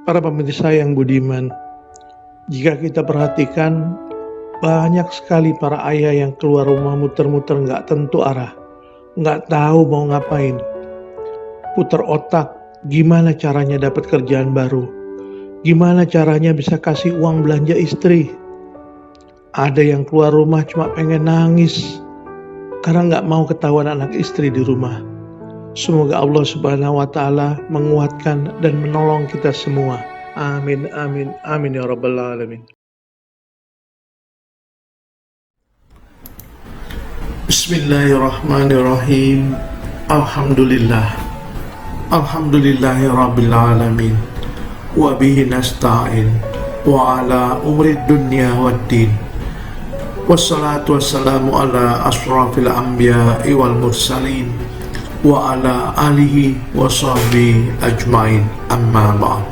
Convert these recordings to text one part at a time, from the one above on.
Para pemirsa yang budiman, jika kita perhatikan, banyak sekali para ayah yang keluar rumah muter-muter nggak tentu arah, nggak tahu mau ngapain. Putar otak, gimana caranya dapat kerjaan baru, gimana caranya bisa kasih uang belanja istri. Ada yang keluar rumah cuma pengen nangis, karena nggak mau ketahuan anak istri di rumah. Semoga Allah Subhanahu wa Ta'ala menguatkan dan menolong kita semua. Amin, amin, amin ya Rabbal 'Alamin. Bismillahirrahmanirrahim. Alhamdulillah. Alhamdulillahi Rabbil 'Alamin. Wa bihi nasta'in. Wa ala umri dunya waddin. Wassalatu wassalamu ala ashrafil anbiya'i wal mursalin. Wa ala alihi wa sahbihi ajmain, amma ba'd.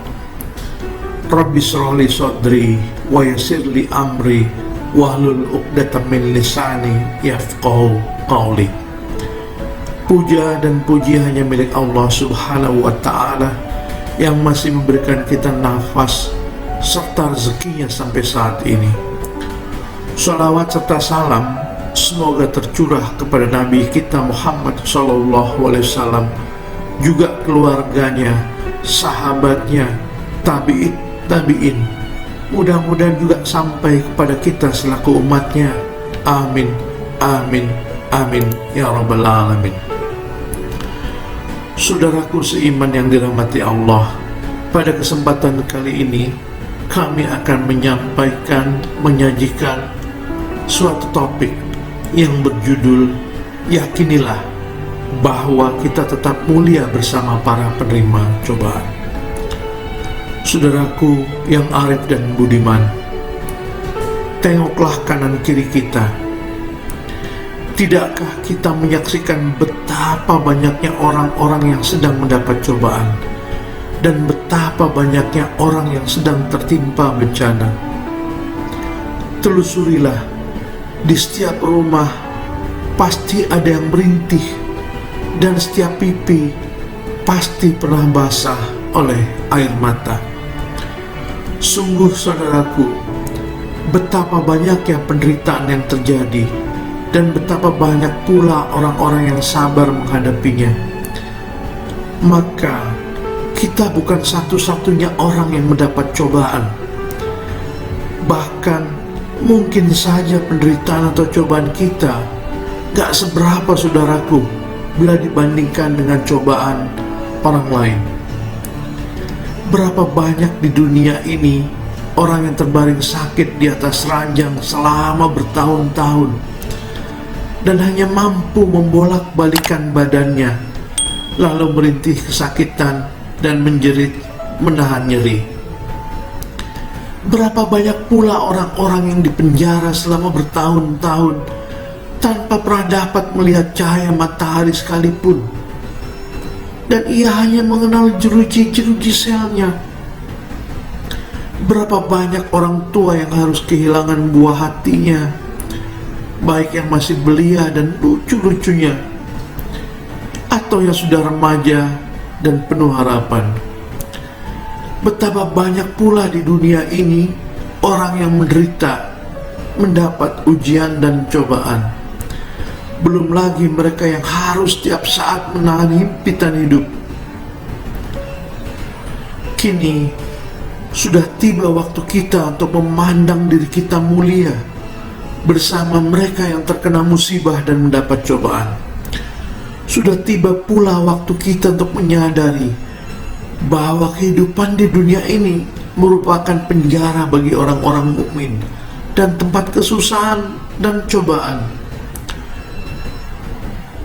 Rabbi shrah li sadri wa yassir li amri wahlul 'uqdatam min lisani yafqahu qawli. Puja dan puji hanya milik Allah Subhanahu wa Ta'ala yang masih memberikan kita nafas serta rezekinya sampai saat ini. Shalawat serta salam semoga tercurah kepada Nabi kita Muhammad SAW, juga keluarganya, sahabatnya, tabi'in. Mudah-mudahan juga sampai kepada kita selaku umatnya. Amin, amin, amin ya Rabbal 'Alamin. Saudaraku seiman yang dirahmati Allah, pada kesempatan kali ini kami akan menyajikan suatu topik yang berjudul yakinilah bahwa kita tetap mulia bersama para penerima cobaan. Saudaraku yang arif dan budiman, tengoklah kanan kiri kita. Tidakkah kita menyaksikan betapa banyaknya orang-orang yang sedang mendapat cobaan dan betapa banyaknya orang yang sedang tertimpa bencana? Telusurilah, di setiap rumah pasti ada yang merintih, dan setiap pipi pasti pernah basah oleh air mata. Sungguh saudaraku, betapa banyaknya penderitaan yang terjadi dan betapa banyak pula orang-orang yang sabar menghadapinya. Maka kita bukan satu-satunya orang yang mendapat cobaan. Bahkan mungkin saja penderitaan atau cobaan kita gak seberapa saudaraku bila dibandingkan dengan cobaan orang lain. Berapa banyak di dunia ini orang yang terbaring sakit di atas ranjang selama bertahun-tahun dan hanya mampu membolak-balikan badannya, lalu merintih kesakitan dan menjerit menahan nyeri. Berapa banyak pula orang-orang yang dipenjara selama bertahun-tahun tanpa pernah dapat melihat cahaya matahari sekalipun, dan ia hanya mengenal jeruji-jeruji selnya. Berapa banyak orang tua yang harus kehilangan buah hatinya, baik yang masih belia dan lucu-lucunya, atau yang sudah remaja dan penuh harapan. Betapa banyak pula di dunia ini orang yang menderita, mendapat ujian dan cobaan. Belum lagi mereka yang harus setiap saat menahan himpitan hidup. Kini sudah tiba waktu kita untuk memandang diri kita mulia bersama mereka yang terkena musibah dan mendapat cobaan. Sudah tiba pula waktu kita untuk menyadari bahwa kehidupan di dunia ini merupakan penjara bagi orang-orang mukmin dan tempat kesusahan dan cobaan.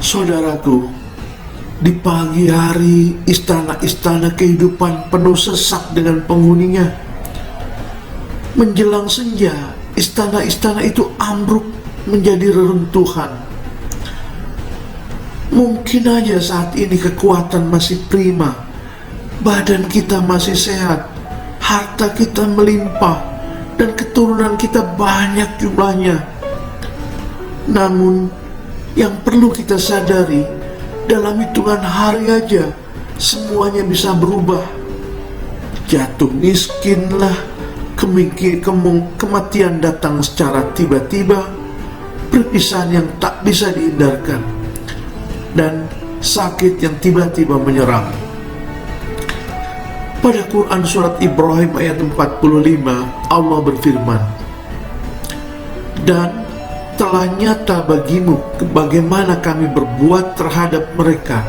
Saudaraku, di pagi hari istana-istana kehidupan penuh sesak dengan penghuninya. Menjelang senja, istana-istana itu ambruk menjadi reruntuhan. Mungkin aja saat ini kekuatan masih prima, badan kita masih sehat, harta kita melimpah, dan keturunan kita banyak jumlahnya. Namun yang perlu kita sadari, dalam hitungan hari aja semuanya bisa berubah. jatuh miskinlah, kematian datang secara tiba-tiba, perpisahan yang tak bisa dihindarkan, dan sakit yang tiba-tiba menyerang. Pada Quran surat Ibrahim ayat 45, Allah berfirman, "Dan telah nyata bagimu bagaimana kami berbuat terhadap mereka,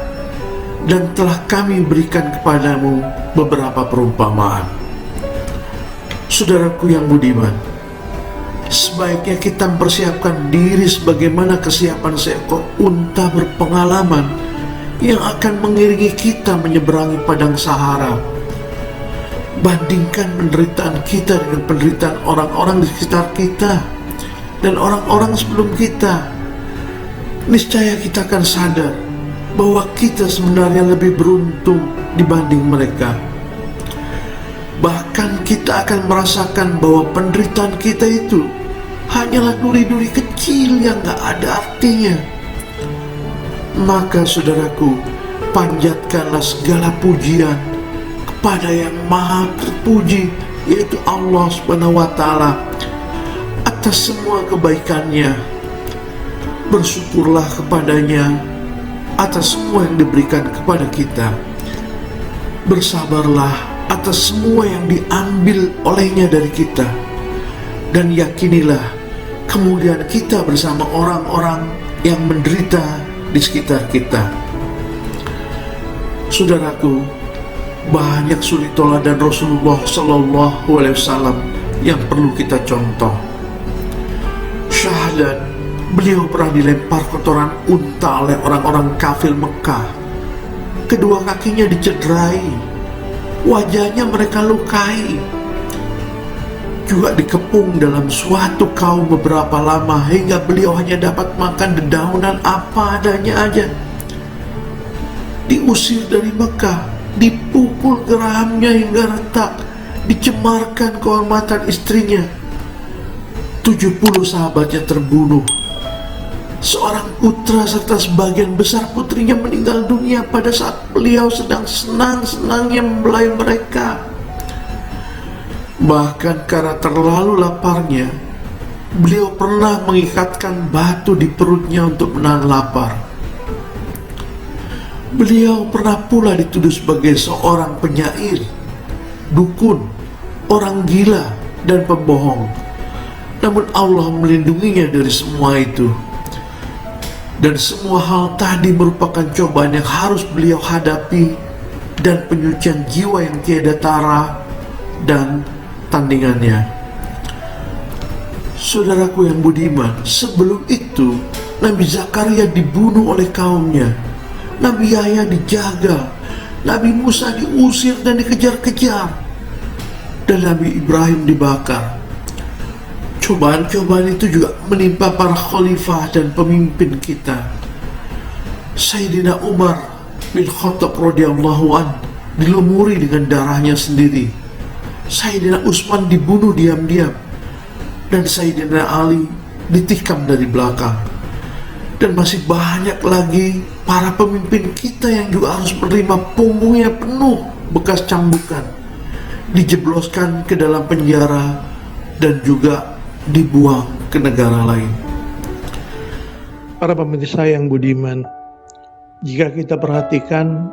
dan telah kami berikan kepadamu beberapa perumpamaan." Saudaraku yang budiman, sebaiknya kita mempersiapkan diri sebagaimana kesiapan seekor unta berpengalaman yang akan mengiringi kita menyeberangi padang Sahara. Bandingkan penderitaan kita dengan penderitaan orang-orang di sekitar kita dan orang-orang sebelum kita, niscaya kita akan sadar bahwa kita sebenarnya lebih beruntung dibanding mereka. Bahkan kita akan merasakan bahwa penderitaan kita itu hanyalah duri-duri kecil yang gak ada artinya. Maka saudaraku, panjatkanlah segala pujian kepada yang maha terpuji, yaitu Allah SWT, atas semua kebaikannya. Bersyukurlah kepadanya atas semua yang diberikan kepada kita. Bersabarlah atas semua yang diambil olehnya dari kita, dan yakinilah kemudian kita bersama orang-orang yang menderita di sekitar kita. Saudaraku, banyak suri teladan Rasulullah Sallallahu Alaihi Wasallam yang perlu kita contoh. Syahadat, beliau pernah dilempar kotoran unta oleh orang-orang kafir Mekah. Kedua kakinya dicederai, wajahnya mereka lukai, juga dikepung dalam suatu kaum beberapa lama hingga beliau hanya dapat makan dedaunan apa adanya aja. Diusir dari Mekah, dipukul gerahamnya hingga retak, dicemarkan kehormatan istrinya. 70 sahabatnya terbunuh. Seorang putra serta sebagian besar putrinya meninggal dunia pada saat beliau sedang senang-senangnya membelai mereka. Bahkan karena terlalu laparnya, beliau pernah mengikatkan batu di perutnya untuk menahan lapar. Beliau pernah pula dituduh sebagai seorang penyair, dukun, orang gila, dan pembohong. Namun Allah melindunginya dari semua itu. Dan semua hal tadi merupakan cobaan yang harus beliau hadapi, dan penyucian jiwa yang tiada tara dan tandingannya. Saudaraku yang budiman, sebelum itu Nabi Zakaria dibunuh oleh kaumnya, Nabi Yahya dijagal, Nabi Musa diusir dan dikejar-kejar, dan Nabi Ibrahim dibakar. Cobaan-cobaan itu juga menimpa para khalifah dan pemimpin kita. Sayyidina Umar bin Khattab radhiyallahu an dilumuri dengan darahnya sendiri. Sayyidina Utsman dibunuh diam-diam, dan Sayyidina Ali ditikam dari belakang. Dan masih banyak lagi para pemimpin kita yang juga harus menerima punggungnya penuh bekas cambukan, dijebloskan ke dalam penjara, dan juga dibuang ke negara lain. Para pemirsa yang budiman, jika kita perhatikan,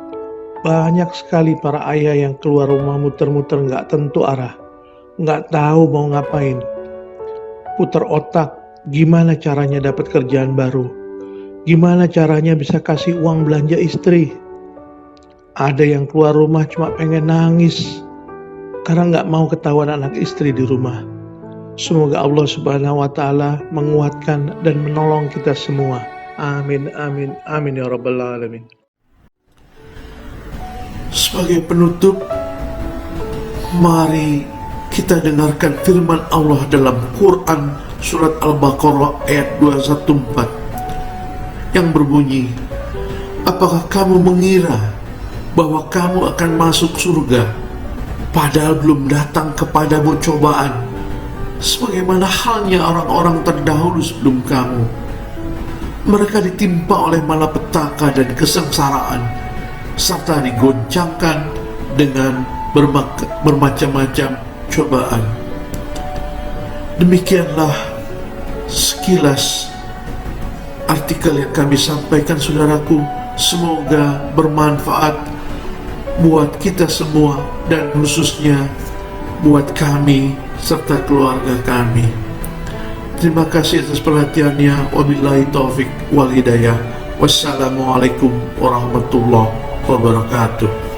banyak sekali para ayah yang keluar rumah muter-muter nggak tentu arah, nggak tahu mau ngapain, putar otak gimana caranya dapat kerjaan baru, gimana caranya bisa kasih uang belanja istri. Ada yang keluar rumah cuma pengen nangis karena nggak mau ketahuan anak istri di rumah. Semoga Allah Subhanahu wa Ta'ala menguatkan dan menolong kita semua. Amin, amin, amin ya Rabbal Alamin. Sebagai penutup, mari kita dengarkan firman Allah dalam Quran surat Al-Baqarah ayat 214 yang berbunyi, "Apakah kamu mengira bahwa kamu akan masuk surga padahal belum datang kepadamu cobaan sebagaimana halnya orang-orang terdahulu sebelum kamu? Mereka ditimpa oleh malapetaka dan kesengsaraan, serta digoncangkan dengan bermacam-macam cobaan. Demikianlah sekilas artikel yang kami sampaikan, saudaraku. Semoga bermanfaat buat kita semua dan khususnya buat kami serta keluarga kami. Terima kasih atas perhatiannya. Wabillahi taufik wal hidayah. Wassalamualaikum warahmatullahi wabarakatuh.